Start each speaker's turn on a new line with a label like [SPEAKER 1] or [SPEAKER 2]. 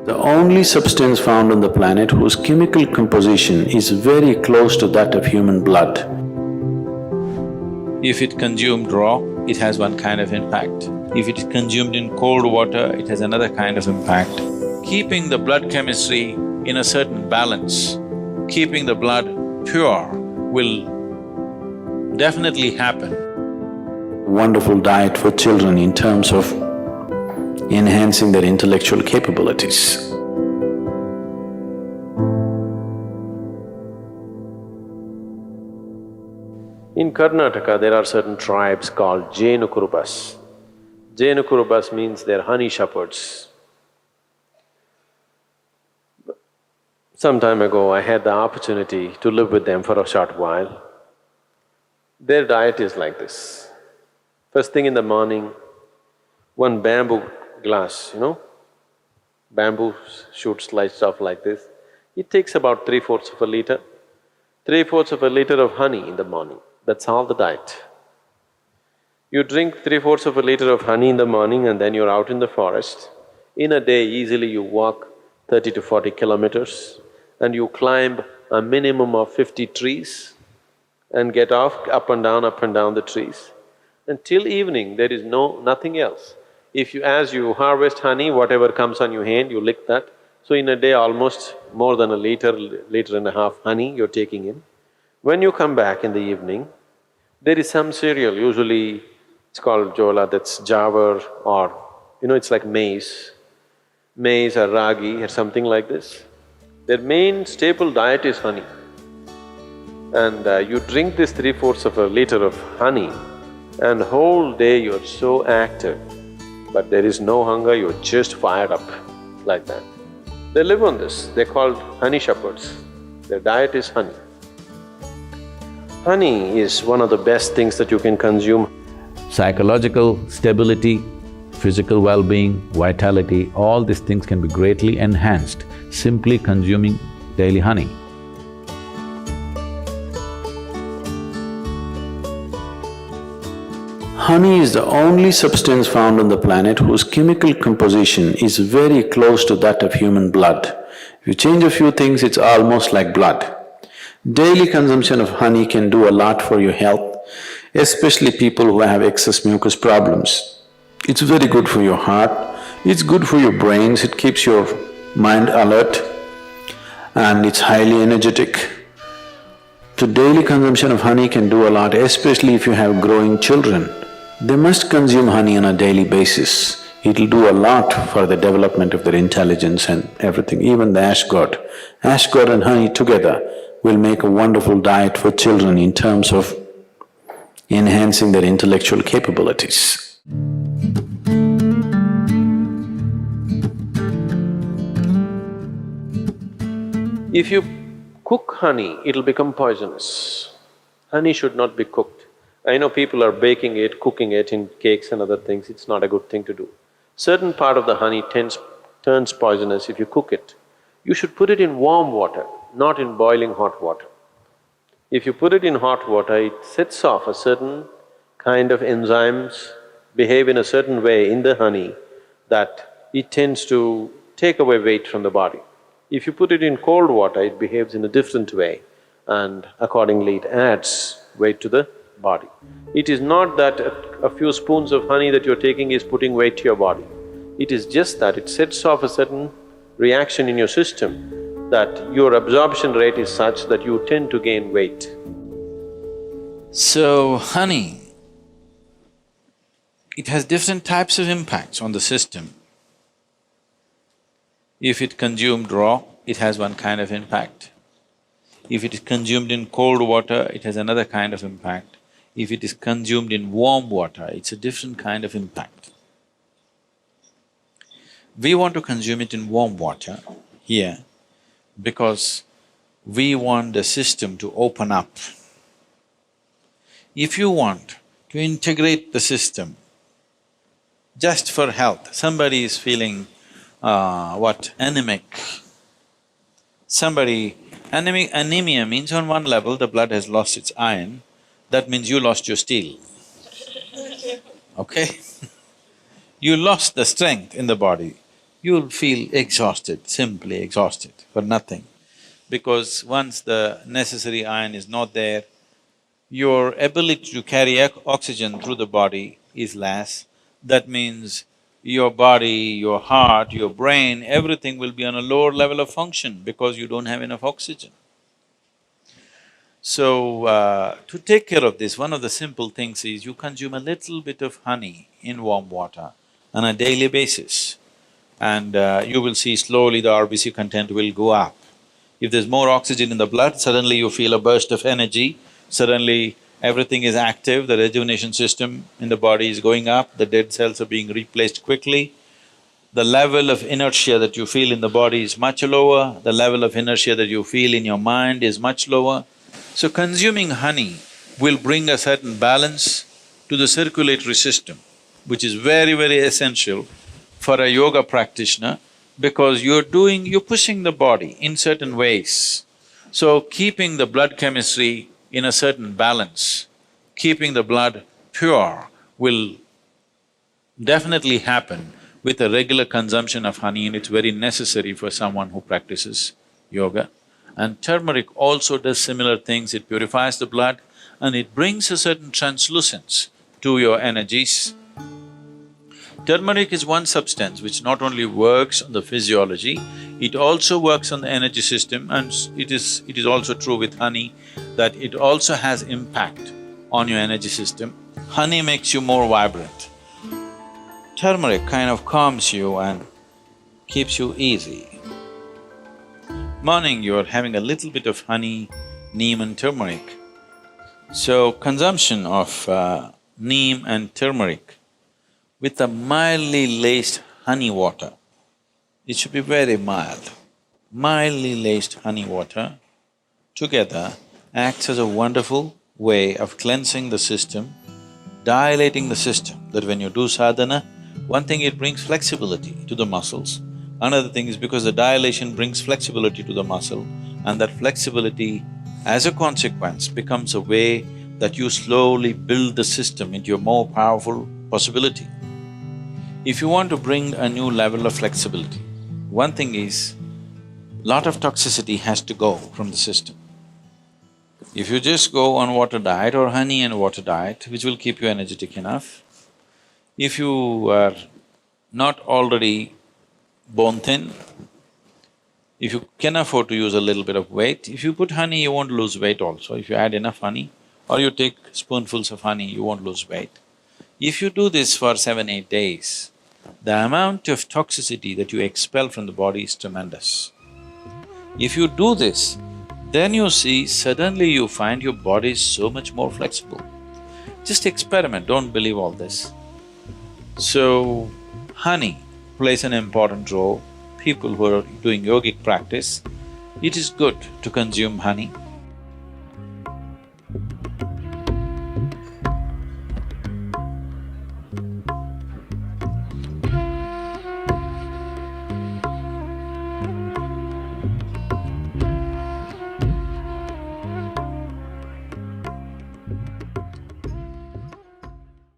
[SPEAKER 1] The only substance found on the planet whose chemical composition is very close to that of human blood.
[SPEAKER 2] If it consumed raw, it has one kind of impact. If it is consumed in cold water, it has another kind of impact. Keeping the blood chemistry in a certain balance, keeping the blood pure will definitely happen.
[SPEAKER 1] Wonderful diet for children in terms of enhancing their intellectual capabilities.
[SPEAKER 3] In Karnataka, there are certain tribes called Jenukurubas. Jenukurubas means they're honey shepherds. Some time ago, I had the opportunity to live with them for a short while. Their diet is like this. First thing in the morning, one bamboo glass, bamboo shoot sliced off like this. It takes about 3/4 of a liter. 3/4 of a liter of honey in the morning, that's all the diet. You drink 3/4 of a liter of honey in the morning and then you're out in the forest. In a day, easily you walk 30 to 40 kilometers and you climb a minimum of 50 trees and get off up and down the trees. Until evening, there is nothing else. As you harvest honey, whatever comes on your hand, you lick that. So in a day, almost more than a liter and a half honey you're taking in. When you come back in the evening, there is some cereal, usually it's called jola, that's jawar or it's like maize or ragi or something like this. Their main staple diet is honey. And you drink this 3/4 of a liter of honey and whole day you're so active, but there is no hunger, you're just fired up like that. They live on this, they're called honey shepherds. Their diet is honey. Honey is one of the best things that you can consume.
[SPEAKER 2] Psychological stability, physical well-being, vitality, all these things can be greatly enhanced simply consuming daily honey.
[SPEAKER 1] Honey is the only substance found on the planet whose chemical composition is very close to that of human blood. If you change a few things, it's almost like blood. Daily consumption of honey can do a lot for your health, especially people who have excess mucus problems. It's very good for your heart, it's good for your brains, it keeps your mind alert and it's highly energetic. So daily consumption of honey can do a lot, especially if you have growing children. They must consume honey on a daily basis. It'll do a lot for the development of their intelligence and everything, even the ash god. Ash god and honey together will make a wonderful diet for children in terms of enhancing their intellectual capabilities.
[SPEAKER 3] If you cook honey, it'll become poisonous. Honey should not be cooked. I know people are baking it, cooking it in cakes and other things, it's not a good thing to do. Certain part of the honey turns poisonous if you cook it. You should put it in warm water, not in boiling hot water. If you put it in hot water, it sets off a certain kind of enzymes, behave in a certain way in the honey that it tends to take away weight from the body. If you put it in cold water, it behaves in a different way and accordingly it adds weight to the body. It is not that a few spoons of honey that you're taking is putting weight to your body. It is just that it sets off a certain reaction in your system that your absorption rate is such that you tend to gain weight.
[SPEAKER 2] So, honey, it has different types of impacts on the system. If it consumed raw, it has one kind of impact. If it is consumed in cold water, it has another kind of impact. If it is consumed in warm water, it's a different kind of impact. We want to consume it in warm water here because we want the system to open up. If you want to integrate the system just for health, somebody is feeling anemic. Anemia means on one level the blood has lost its iron, that means you lost your steel, okay? You lost the strength in the body. you'll feel exhausted, simply exhausted for nothing. Because once the necessary iron is not there, your ability to carry oxygen through the body is less. That means your body, your heart, your brain, everything will be on a lower level of function because you don't have enough oxygen. So, to take care of this, one of the simple things is you consume a little bit of honey in warm water on a daily basis, and you will see slowly the RBC content will go up. If there's more oxygen in the blood, suddenly you feel a burst of energy, suddenly everything is active, the rejuvenation system in the body is going up, the dead cells are being replaced quickly. The level of inertia that you feel in the body is much lower, the level of inertia that you feel in your mind is much lower. So consuming honey will bring a certain balance to the circulatory system, which is very, very essential for a yoga practitioner because you're pushing the body in certain ways. So keeping the blood chemistry in a certain balance, keeping the blood pure will definitely happen with a regular consumption of honey, and it's very necessary for someone who practices yoga. And turmeric also does similar things, it purifies the blood and it brings a certain translucence to your energies. Turmeric is one substance which not only works on the physiology, it also works on the energy system, and it is also true with honey that it also has impact on your energy system. Honey makes you more vibrant. Turmeric kind of calms you and keeps you easy. Morning, you're having a little bit of honey, neem and turmeric. So, consumption of neem and turmeric with a mildly laced honey water, it should be very mild. Mildly laced honey water together acts as a wonderful way of cleansing the system, dilating the system, that when you do sadhana, one thing, it brings flexibility to the muscles. Another thing is because the dilation brings flexibility to the muscle, and that flexibility, as a consequence, becomes a way that you slowly build the system into a more powerful possibility. If you want to bring a new level of flexibility, one thing is, lot of toxicity has to go from the system. If you just go on water diet or honey and water diet, which will keep you energetic enough, if you are not already bone thin, if you can afford to use a little bit of weight, if you put honey, you won't lose weight also. If you add enough honey or you take spoonfuls of honey, you won't lose weight. If you do this for 7-8 days, the amount of toxicity that you expel from the body is tremendous. If you do this, then you see suddenly you find your body is so much more flexible. Just experiment, don't believe all this. So, honey plays an important role. People who are doing yogic practice, it is good to consume honey.